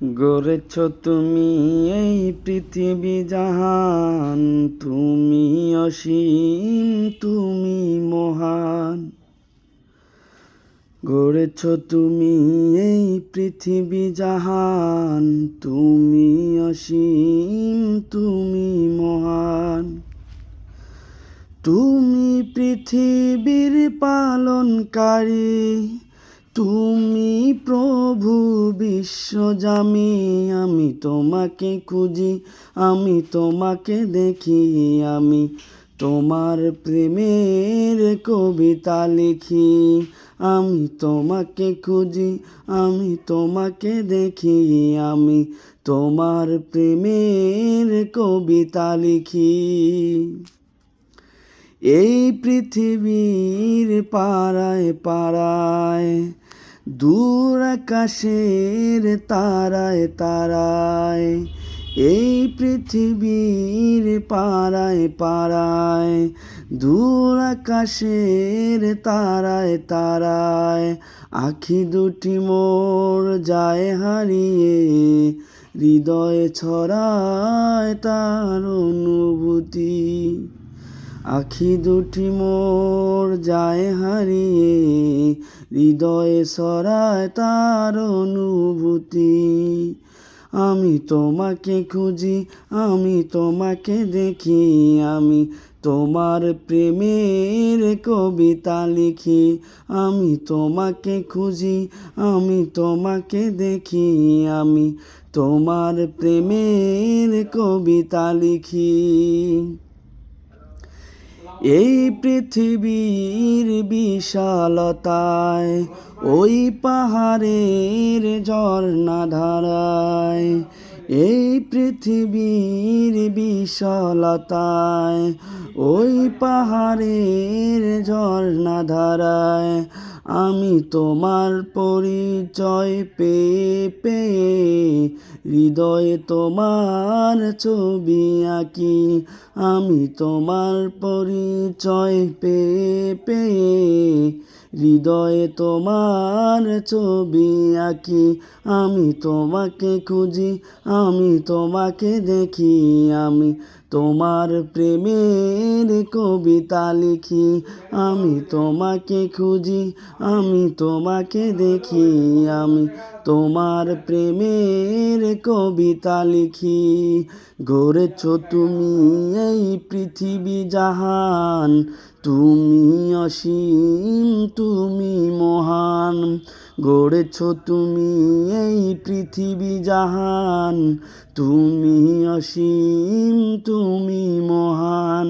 গড়েছ তুমি এই পৃথিবী জাহান, তুমি অসীম, তুমি মহান। গড়েছ তুমি এই পৃথিবী জাহান, তুমি অসীম, তুমি মহান। তুমি পৃথিবীর পালনকারী, তুমি প্রভু বিশ্বজামি। আমি তোমাকে খুঁজি, আমি তোমাকে দেখি, আমি তোমার প্রেমের কবিতা লিখি। আমি তোমাকে খুঁজি, আমি তোমাকে দেখি, আমি তোমার প্রেমের কবিতা লিখি। এই পৃথিবীর পাড়ায় পাড়ায়, দূর আকাশের তারায় তারায়, এই পৃথিবীর পাড়ায় পাড়ায়, দূর আকাশের তারায় তারায়, আখি দুটি মোর যায় হারিয়ে, হৃদয়ে ছড়ায় তার অনুভূতি। আখি দুটি মোর যায় হারিয়ে, হৃদয়ে ছড়ায় তার অনুভূতি। আমি তোমাকে খুঁজি, আমি তোমাকে দেখি, আমি তোমার প্রেমের কবিতা লিখি। আমি তোমাকে খুঁজি, আমি তোমাকে দেখি, আমি তোমার প্রেমের কবিতা লিখি। এই পৃথিবীর বিশালতায়, ওই পাহাড়ের ঝর্ণাধারায়, এই পৃথিবীর বিশালতায়, ওই পাহাড়ের ঝর্ণাধারায়, আমি তোমার পরিচয় পেয়ে পেয়ে, হৃদয়ে তোমার ছবি আঁকি। আমি তোমার পরিচয় পেয়ে পেয়ে, হৃদয়ে তোমার ছবি আঁকি। আমি তোমাকে খুঁজি, আমি তোমাকে দেখি, আমি তোমার প্রেমের কবিতা লিখি। আমি তোমাকে খুঁজি, আমি তোমাকে দেখি, আমি তোমার প্রেমের কবিতা লিখি। গড়েছ তুমি এই পৃথিবী জাহান, তুমি অসীম, তুমি মহান। গড়েছ তুমি এই পৃথিবী জাহান, তুমি অসীম, তুমি মহান।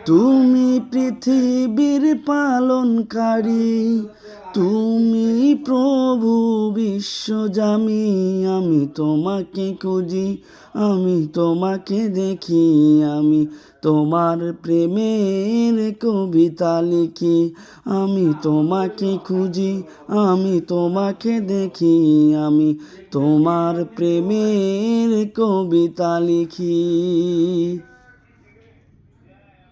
তুমি পৃথিবীর পালনকারী, তুমি প্রভু বিশ্বজামি। আমি তোমাকে খুঁজি, আমি তোমাকে দেখি, আমি তোমার প্রেমের কবিতা লিখি। আমি তোমাকে খুঁজি, আমি তোমাকে দেখি, আমি তোমার প্রেমের কবিতা লিখি।